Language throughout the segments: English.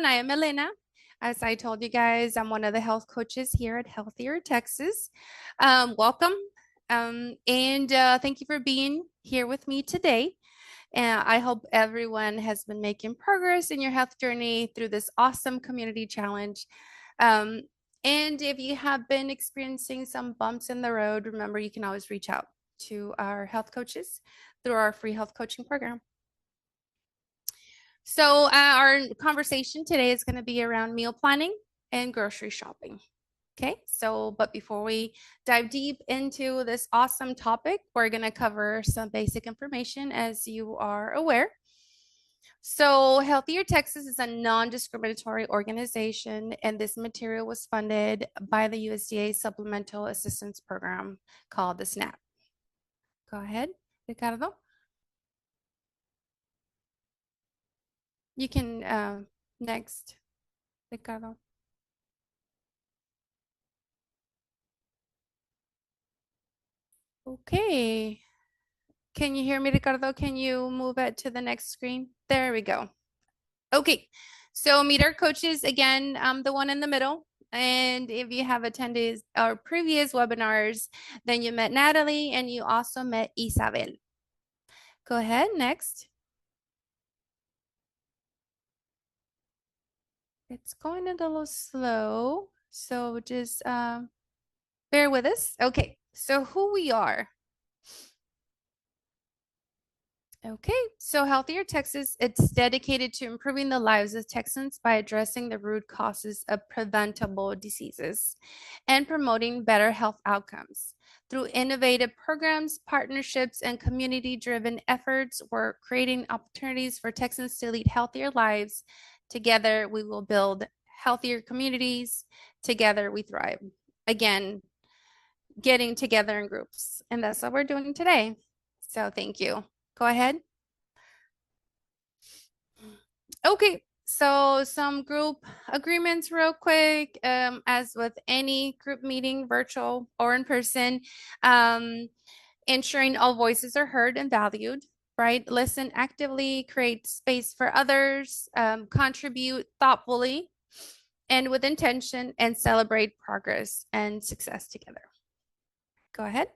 everyone. I am Elena. As I told you guys, I'm one of the health coaches here at Healthier Texas. Welcome, and thank you for being here with me today. And I hope everyone has been making progress in your health journey through this awesome community challenge. Um, and if you have been experiencing some bumps in the road, remember you can always reach out to our health coaches through our free health coaching program. So our conversation today is going to be around meal planning and grocery shopping. Okay, so but before we dive deep into this awesome topic, we're going to cover some basic information as you are aware. So Healthier Texas is a non-discriminatory organization, and this material was funded by the USDA Supplemental Assistance Program called the SNAP. Go ahead, Ricardo. You can next, Ricardo. Okay. Can you hear me, Ricardo? Can you move it to the next screen? There we go. Okay. So meet our coaches. Again, I'm the one in the middle. And if you have attended our previous webinars, then you met Natalie and you also met Isabel. Go ahead, next. It's going a little slow, so just bear with us. Okay, so who we are. Okay, so Healthier Texas, it's dedicated to improving the lives of Texans by addressing the root causes of preventable diseases and promoting better health outcomes. Through innovative programs, partnerships, and community-driven efforts, we're creating opportunities for Texans to lead healthier lives. Together, we will build healthier communities. Together, we thrive. Again, getting together in groups, and that's what we're doing today. So thank you. Go ahead. Okay, so some group agreements real quick. As with any group meeting, virtual or in person, ensuring all voices are heard and valued, right? Listen actively, create space for others, contribute thoughtfully and with intention, and celebrate progress and success together. Go ahead.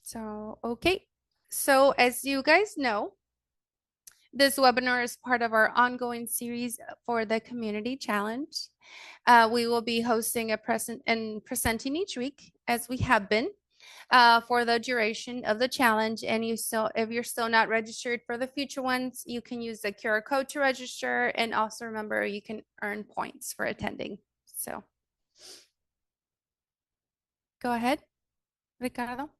So, okay. So as you guys know, this webinar is part of our ongoing series for the Community Challenge. We will be hosting a present and presenting each week, as we have been, for the duration of the challenge. And if you're still not registered for the future ones, you can use the QR code to register. And also remember, you can earn points for attending. So go ahead, Ricardo.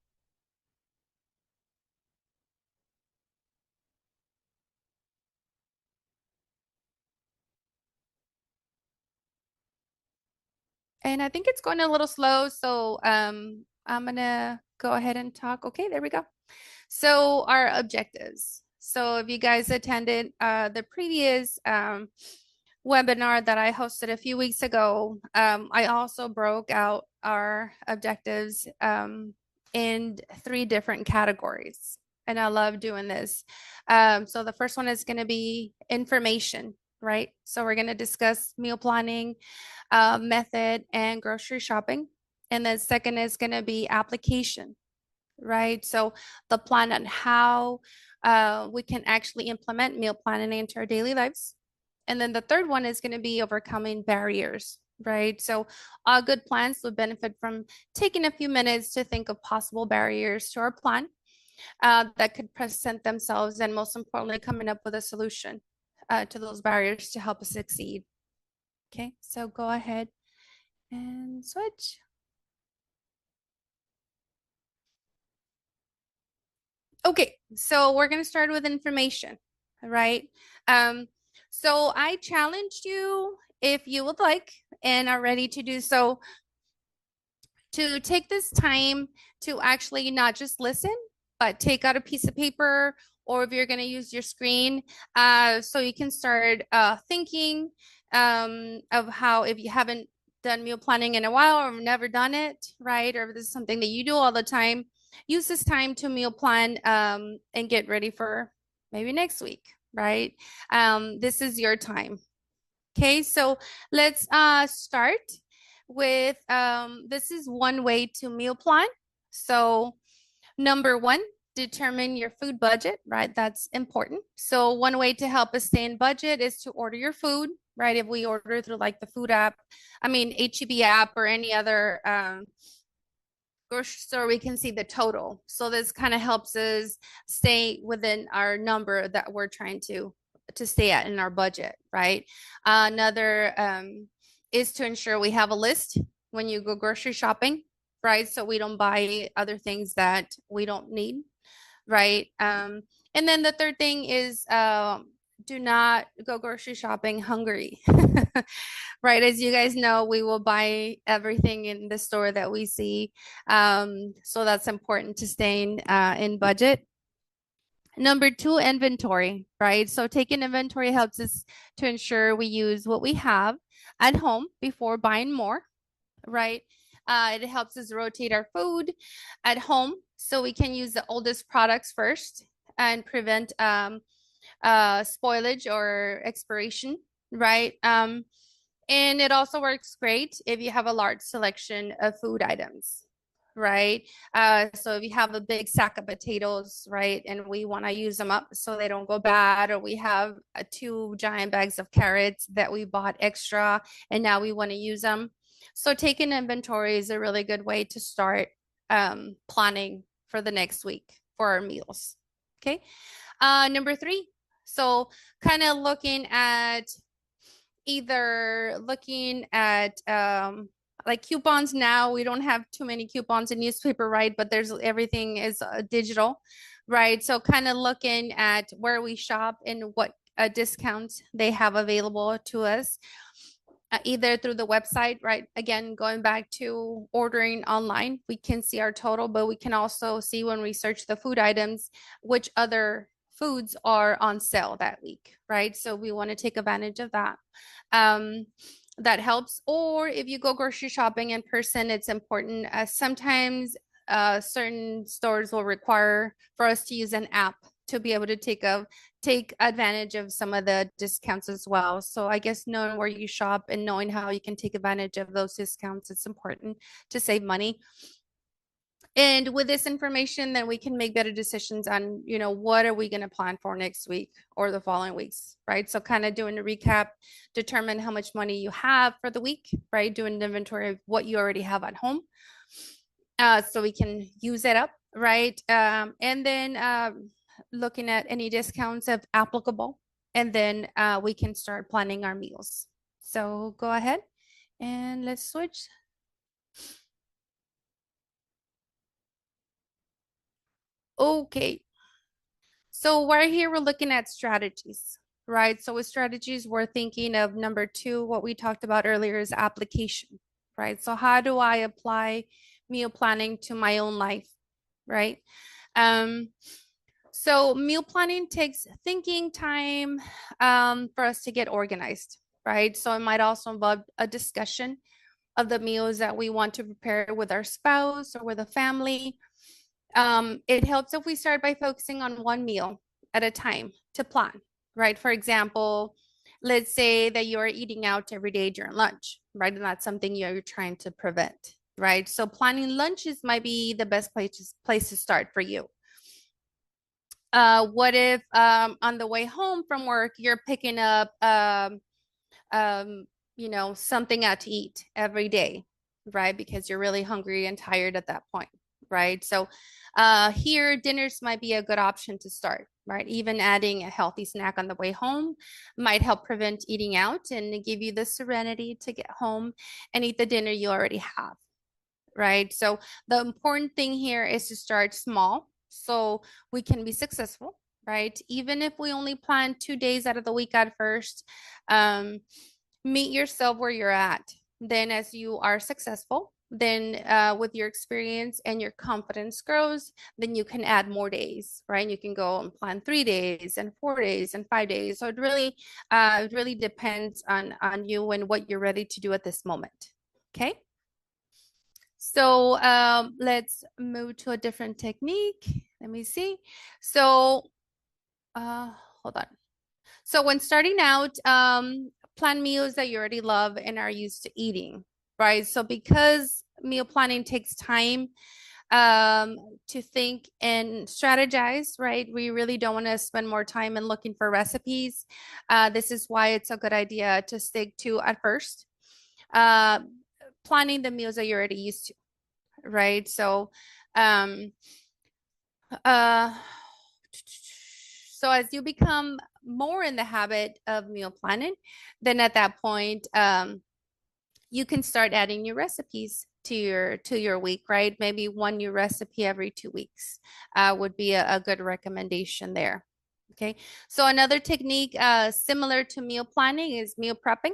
And I think it's going a little slow, so I'm gonna go ahead and talk. Okay, there we go. So our objectives. So if you guys attended the previous webinar that I hosted a few weeks ago, I also broke out our objectives in 3 different categories. And I love doing this. So the first one is going to be information, right? So we're going to discuss meal planning, method, and grocery shopping. And then second is going to be application, right? So the plan on how we can actually implement meal planning into our daily lives. And then the third one is going to be overcoming barriers, right? So all good plans would benefit from taking a few minutes to think of possible barriers to our plan that could present themselves, and most importantly, coming up with a solution to those barriers to help us succeed. Okay, so go ahead and switch. Okay, so we're going to start with information, right? So I challenged you, if you would like and are ready to do so, to take this time to actually not just listen, but take out a piece of paper, or if you're going to use your screen, so you can start thinking of how, if you haven't done meal planning in a while or never done it, right? Or if this is something that you do all the time, use this time to meal plan and get ready for maybe next week, right? This is your time. Okay, so let's start with this is one way to meal plan. So number one, determine your food budget, right? That's important. So one way to help us stay in budget is to order your food, right? If we order through like the food app, I mean HEB app or any other grocery store, we can see the total. So this kind of helps us stay within our number that we're trying to stay at in our budget, right? Another is to ensure we have a list when you go grocery shopping, right? So we don't buy other things that we don't need, right? And then the third thing is do not go grocery shopping hungry. Right, as you guys know, we will buy everything in the store that we see. So that's important to staying in budget. Number two, inventory, right? So taking inventory helps us to ensure we use what we have at home before buying more, right? It helps us rotate our food at home so we can use the oldest products first and prevent spoilage or expiration, right? And it also works great if you have a large selection of food items, right? So if you have a big sack of potatoes, right, and we want to use them up so they don't go bad, or we have two giant bags of carrots that we bought extra and now we want to use them. So taking inventory is a really good way to start planning for the next week for our meals. Okay. Number three, so kind of looking at either looking at like coupons. Now we don't have too many coupons in newspaper, right? But there's everything is digital, right? So kind of looking at where we shop and what discounts they have available to us. Either through the website, right? Again, going back to ordering online, we can see our total, but we can also see when we search the food items, which other foods are on sale that week, right? So we want to take advantage of that. That helps. Or if you go grocery shopping in person, it's important. Sometimes certain stores will require for us to use an app to be able to take advantage of some of the discounts as well. So I guess knowing where you shop and knowing how you can take advantage of those discounts, it's important to save money. And with this information, then we can make better decisions on, what are we going to plan for next week or the following weeks, right? So kind of doing a recap, determine how much money you have for the week, right? Doing an inventory of what you already have at home. So we can use it up, right? And then looking at any discounts if applicable, and then we can start planning our meals. So go ahead and let's switch. Okay, so we're looking at strategies, right? So with strategies, we're thinking of number two, what we talked about earlier is application, right? So how do I apply meal planning to my own life, right? So meal planning takes thinking time for us to get organized, right? So it might also involve a discussion of the meals that we want to prepare with our spouse or with a family. It helps if we start by focusing on one meal at a time to plan, right? For example, let's say that you're eating out every day during lunch, right? And that's something you're trying to prevent, right? So planning lunches might be the best place to start for you. What if on the way home from work, you're picking up, something out to eat every day, right? Because you're really hungry and tired at that point, right? So here, dinners might be a good option to start, right? Even adding a healthy snack on the way home might help prevent eating out and give you the serenity to get home and eat the dinner you already have, right? So the important thing here is to start small so we can be successful, right? Even if we only plan 2 days out of the week at first, meet yourself where you're at. Then as you are successful, then with your experience and your confidence grows, then you can add more days, right? You can go and plan 3 days and 4 days and 5 days. So it really depends on you and what you're ready to do at this moment. Okay. So let's move to a different technique. Let me see. So hold on. So when starting out, plan meals that you already love and are used to eating, right? So because meal planning takes time um, to think and strategize, right? We really don't want to spend more time in looking for recipes. This is why it's a good idea to stick to at first, uh, planning the meals that you're already used to, right? So, um, uh, so as you become more in the habit of meal planning, then at that point, you can start adding new recipes to your week, right? Maybe one new recipe every 2 weeks would be a good recommendation there. Okay, so another technique similar to meal planning is meal prepping.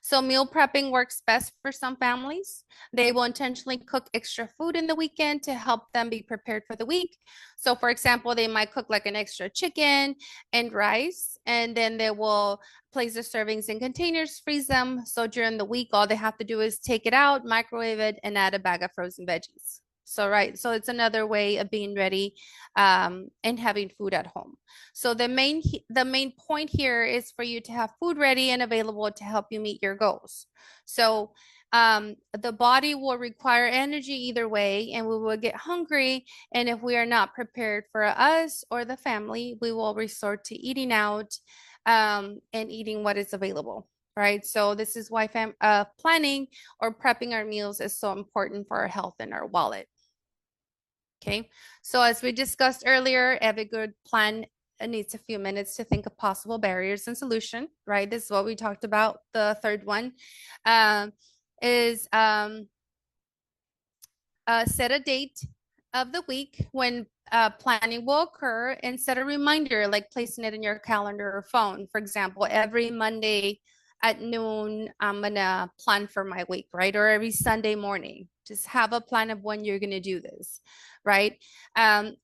So meal prepping works best for some families. They will intentionally cook extra food in the weekend to help them be prepared for the week. So for example, they might cook like an extra chicken and rice, and then they will place the servings in containers, freeze them. So during the week, all they have to do is take it out, microwave it, and add a bag of frozen veggies. So, right. So it's another way of being ready and having food at home. So the main point here is for you to have food ready and available to help you meet your goals. So the body will require energy either way, and we will get hungry. And if we are not prepared for us or the family, we will resort to eating out and eating what is available. Right. So this is why planning or prepping our meals is so important for our health and our wallet. Okay. So as we discussed earlier, every good plan needs a few minutes to think of possible barriers and solution. Right. This is what we talked about. The third one um, is set a date of the week when planning will occur and set a reminder, like placing it in your calendar or phone. For example, every Monday at noon, I'm gonna plan for my week, right? Or every Sunday morning, just have a plan of when you're gonna do this, right?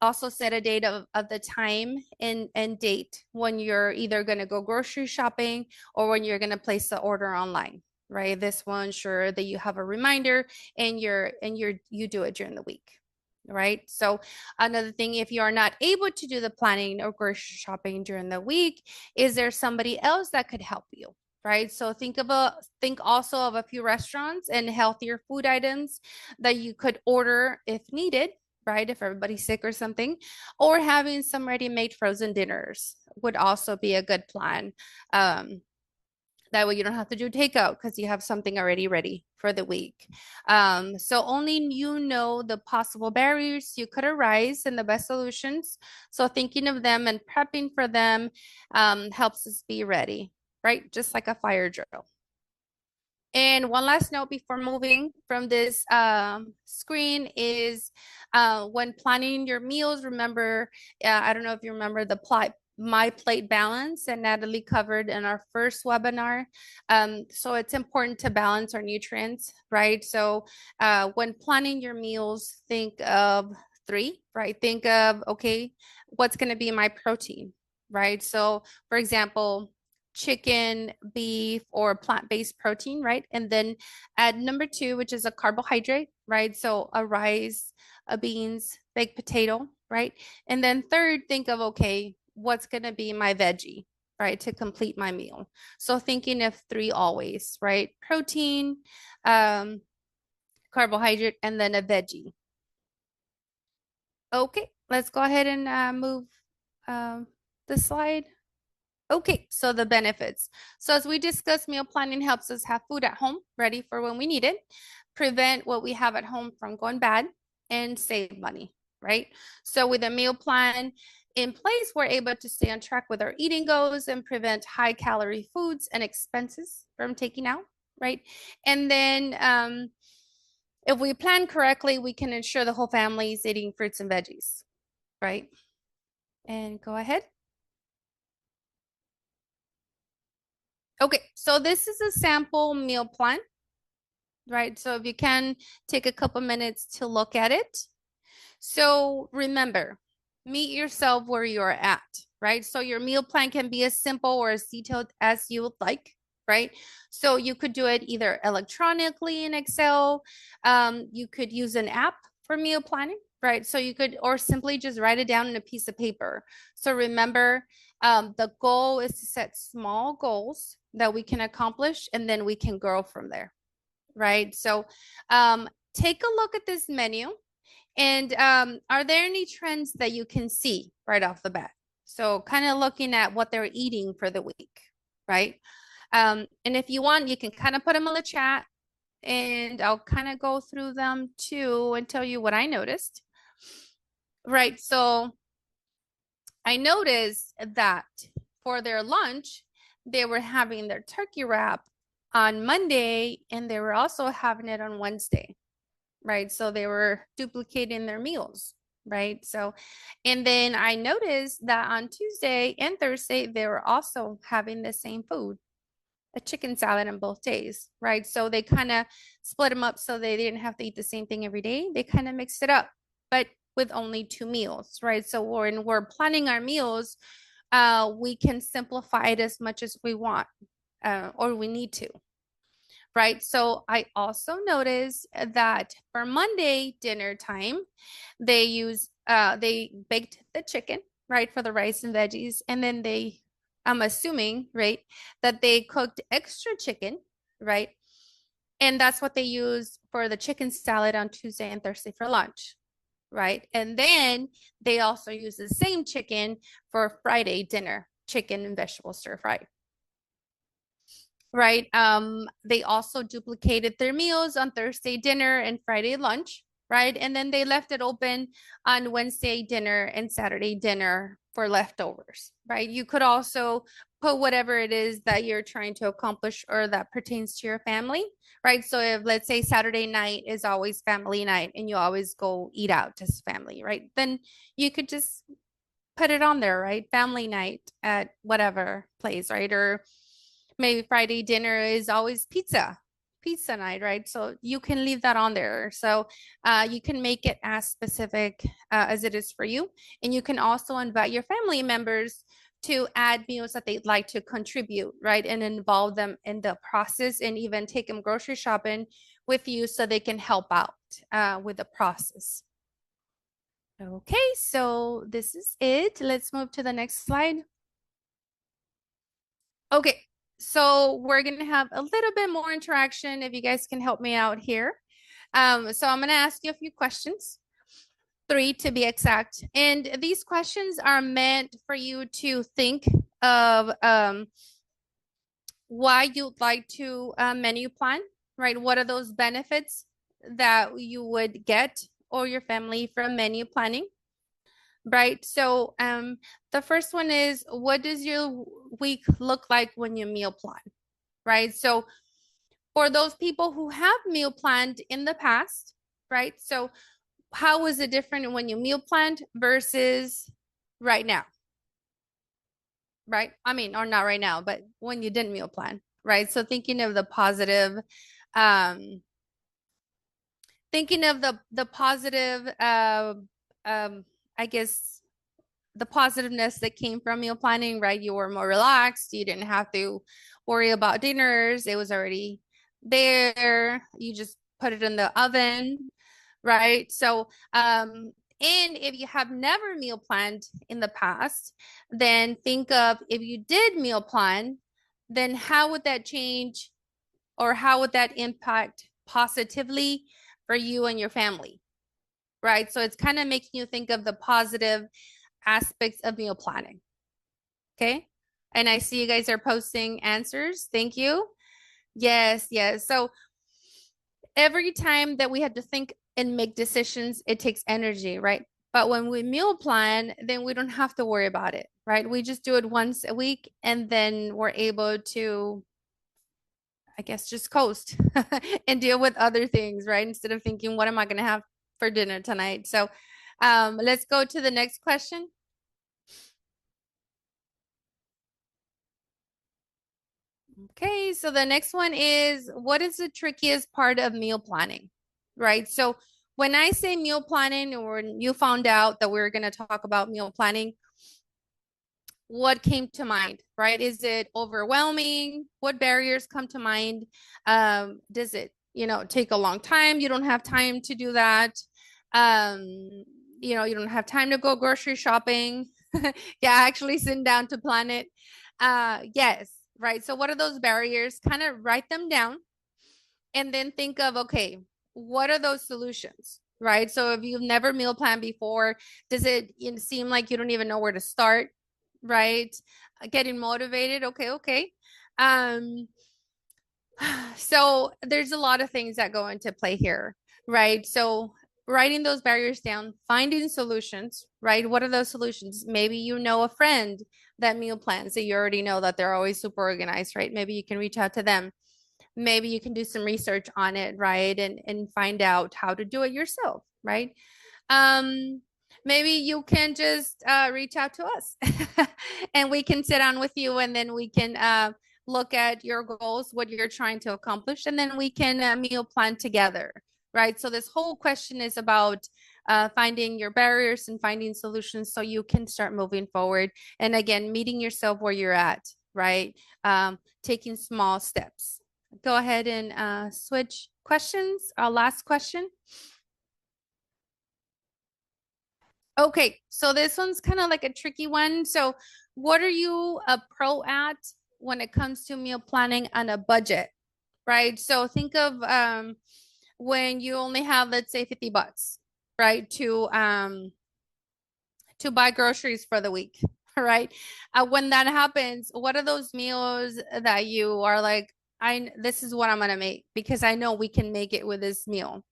Also set a date of the time and date when you're either gonna go grocery shopping or when you're gonna place the order online, right? This will ensure that you have a reminder and you do it during the week, right? So another thing, if you are not able to do the planning or grocery shopping during the week, is there somebody else that could help you? Right. So think also of a few restaurants and healthier food items that you could order if needed, right? If everybody's sick or something, or having some ready-made frozen dinners would also be a good plan. That way you don't have to do takeout because you have something already ready for the week. So only you know the possible barriers you could arise and the best solutions. So thinking of them and prepping for them helps us be ready, right? Just like a fire drill. And one last note before moving from this screen is when planning your meals, remember, I don't know if you remember the My Plate Balance that Natalie covered in our first webinar. So it's important to balance our nutrients, right? So when planning your meals, think of three, right? Think of, okay, what's going to be my protein, right? So for example, chicken, beef, or plant-based protein, right? And then add number two, which is a carbohydrate, right? So a rice, a beans, baked potato, right? And then third, think of, okay, what's going to be my veggie, right? To complete my meal. So thinking of three always, right? Protein, carbohydrate, and then a veggie. Okay, let's go ahead and move the slide. Okay, so the benefits. So as we discussed, meal planning helps us have food at home ready for when we need it, prevent what we have at home from going bad, and save money, right? So with a meal plan in place, we're able to stay on track with our eating goals and prevent high calorie foods and expenses from taking out, right? And then if we plan correctly, we can ensure the whole family is eating fruits and veggies, right? And go ahead. Okay, so this is a sample meal plan, right? So if you can take a couple minutes to look at it. So remember, meet yourself where you're at, right? So your meal plan can be as simple or as detailed as you would like, right? So you could do it either electronically in Excel. You could use an app for meal planning, right? So you could, or simply just write it down in a piece of paper. So remember, the goal is to set small goals that we can accomplish, and then we can grow from there, right? So take a look at this menu. And are there any trends that you can see right off the bat? So kind of looking at what they're eating for the week, right? And if you want, you can kind of put them in the chat, and I'll kind of go through them too and tell you what I noticed. Right, so I noticed that for their lunch, they were having their turkey wrap on Monday, and they were also having it on Wednesday, right? So they were duplicating their meals, right? So, and then I noticed that on Tuesday and Thursday, they were also having the same food, a chicken salad on both days, right? So they kind of split them up so they didn't have to eat the same thing every day. They kind of mixed it up, but with only 2 meals, right? So when we're planning our meals, we can simplify it as much as we want, or we need to, right? So I also noticed that for Monday dinner time, they baked the chicken, right, for the rice and veggies, and then I'm assuming, right, that they cooked extra chicken, right? And that's what they used for the chicken salad on Tuesday and Thursday for lunch, right? And then they also use the same chicken for Friday dinner, chicken and vegetable stir fry. Right. They also duplicated their meals on Thursday dinner and Friday lunch, right? And then they left it open on Wednesday dinner and Saturday dinner for leftovers, right? You could also put whatever it is that you're trying to accomplish or that pertains to your family, right? So if, let's say, Saturday night is always family night and you always go eat out as family, right? Then you could just put it on there, right? Family night at whatever place, right? Or maybe Friday dinner is always pizza night, right? So you can leave that on there. So you can make it as specific as it is for you. And you can also invite your family members to add meals that they'd like to contribute, right? And involve them in the process, and even take them grocery shopping with you so they can help out with the process. Okay, so this is it. Let's move to the next slide. Okay, so we're gonna have a little bit more interaction if you guys can help me out here. So I'm gonna ask you a few questions, 3 to be exact. And these questions are meant for you to think of why you'd like to menu plan, right? What are those benefits that you would get or your family from menu planning? Right. So the first one is, what does your week look like when you meal plan? Right. So for those people who have meal planned in the past, right? So how was it different when you meal planned versus right now? Right. I mean, or not right now, but when you didn't meal plan, right? So thinking of the positive, um, thinking of the positive, I guess the positiveness that came from meal planning, right? You were more relaxed. You didn't have to worry about dinners. It was already there. You just put it in the oven, right? So, and if you have never meal planned in the past, then think of, if you did meal plan, then how would that change, or how would that impact positively for you and your family, right? So it's kind of making you think of the positive aspects of meal planning. Okay. And I see you guys are posting answers. Thank you. Yes, yes. So every time that we have to think and make decisions, it takes energy, right? But when we meal plan, then we don't have to worry about it, right? We just do it once a week, and then we're able to, I guess, just coast and deal with other things, right? Instead of thinking, what am I going to have for dinner tonight? So let's go to the next question. Okay, so the next one is, what is the trickiest part of meal planning? Right? So when I say meal planning, or when you found out that we are going to talk about meal planning, what came to mind, right? Is it overwhelming? What barriers come to mind? Does it, take a long time? You don't have time to do that. Um, you don't have time to go grocery shopping. Yeah, actually sitting down to plan it. Yes, right. So what are those barriers? Kind of write them down and then think of, okay, what are those solutions? Right. So if you've never meal planned before, does it seem like you don't even know where to start? Right. Getting motivated. Okay. Okay. Um, so there's a lot of things that go into play here, right? So writing those barriers down, finding solutions, right? What are those solutions? Maybe you know a friend that meal plans that you already know that they're always super organized, right? Maybe you can reach out to them. Maybe you can do some research on it, right? And find out how to do it yourself, right? um Maybe you can just reach out to us and we can sit down with you and then we can look at your goals, what you're trying to accomplish, and then we can meal plan together, right? So this whole question is about finding your barriers and finding solutions so you can start moving forward, and again meeting yourself where you're at, right? Taking small steps. Go ahead and switch questions. Our last question. Okay, so this one's kind of like a tricky one. So, what are you a pro at when it comes to meal planning on a budget, right? So, think of when you only have, let's say, $50, right, to buy groceries for the week, right? When that happens, what are those meals that you are like, this is what I'm gonna make because I know we can make it with this meal,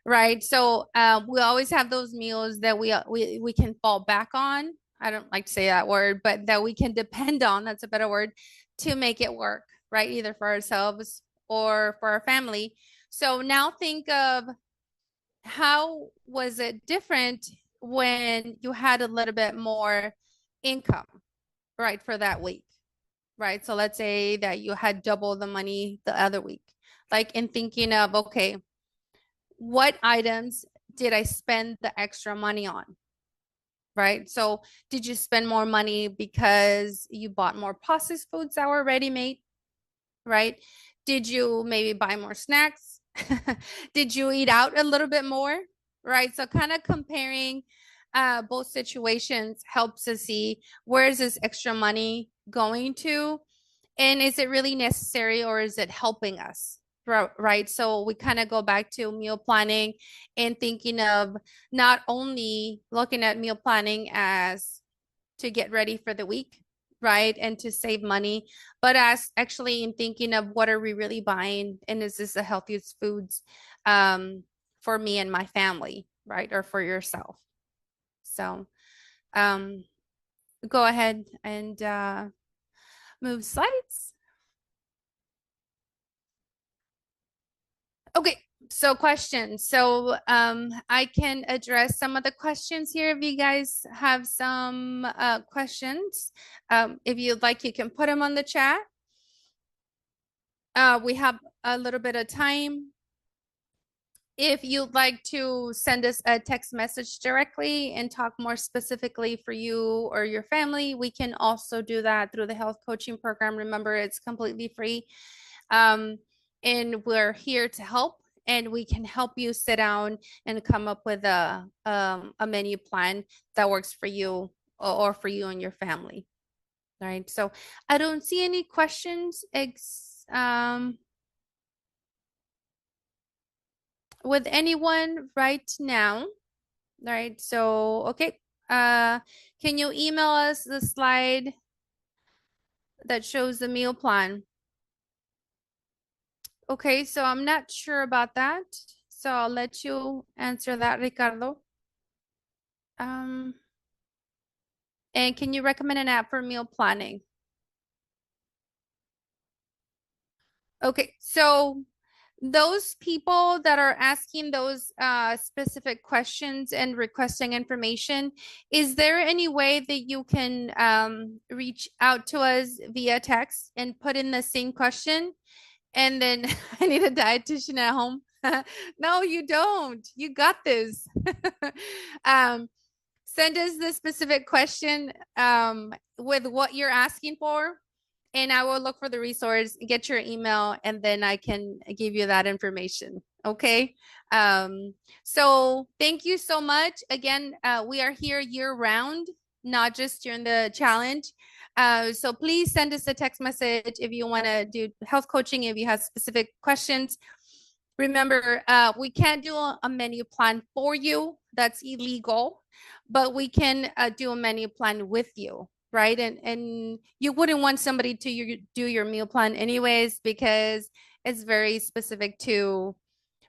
right? So we always have those meals that we can fall back on. I don't like to say that word, but that we can depend on, that's a better word, to make it work, right? Either for ourselves or for our family. So now think of how was it different when you had a little bit more income, right, for that week, right? So let's say that you had double the money the other week, like in thinking of, okay, what items did I spend the extra money on? Right. So did you spend more money because you bought more processed foods that were ready made? Right. Did you maybe buy more snacks? Did you eat out a little bit more? Right. So kind of comparing both situations helps us see where is this extra money going to, and is it really necessary or is it helping us? Right. So we kind of go back to meal planning and thinking of not only looking at meal planning as to get ready for the week, right? And to save money, but as actually in thinking of what are we really buying and is this the healthiest foods for me and my family, right? Or for yourself. So um, go ahead and move slides. Okay, so questions. So I can address some of the questions here if you guys have some questions. If you'd like, you can put them on the chat. We have a little bit of time. If you'd like to send us a text message directly and talk more specifically for you or your family, we can also do that through the health coaching program. Remember, it's completely free. And we're here to help, and we can help you sit down and come up with a menu plan that works for you or for you and your family. All right. So I don't see any questions with anyone right now. All right. So okay. Can you email us the slide that shows the meal plan? Okay, so I'm not sure about that. So I'll let you answer that, Ricardo. Um, and can you recommend an app for meal planning? Okay, so those people that are asking those specific questions and requesting information, is there any way that you can reach out to us via text and put in the same question? And then I need a dietitian at home. No, you don't. You got this. um, Send us the specific question with what you're asking for, and I will look for the resource, get your email, and then I can give you that information. Okay. Um, so thank you so much. Again, we are here year round, not just during the challenge. So please send us a text message if you want to do health coaching, if you have specific questions. Remember, we can't do a menu plan for you. That's illegal, but we can do a menu plan with you, right? And you wouldn't want somebody to do your meal plan anyways, because it's very specific to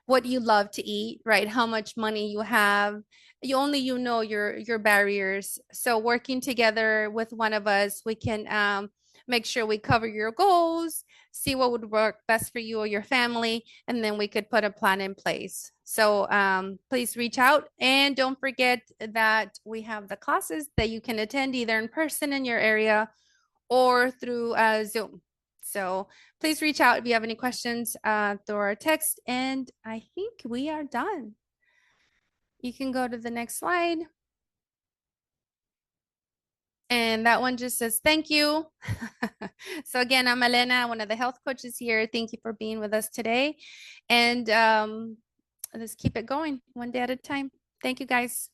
what you love to eat, right? How much money you have. You know your barriers. So working together with one of us, we can make sure we cover your goals, see what would work best for you or your family, and then we could put a plan in place. So please reach out, and don't forget that we have the classes that you can attend either in person in your area or through Zoom. So please reach out if you have any questions through our text. And I think we are done. You can go to the next slide. And that one just says thank you. So again, I'm Elena, one of the health coaches here. Thank you for being with us today. And let's keep it going one day at a time. Thank you, guys.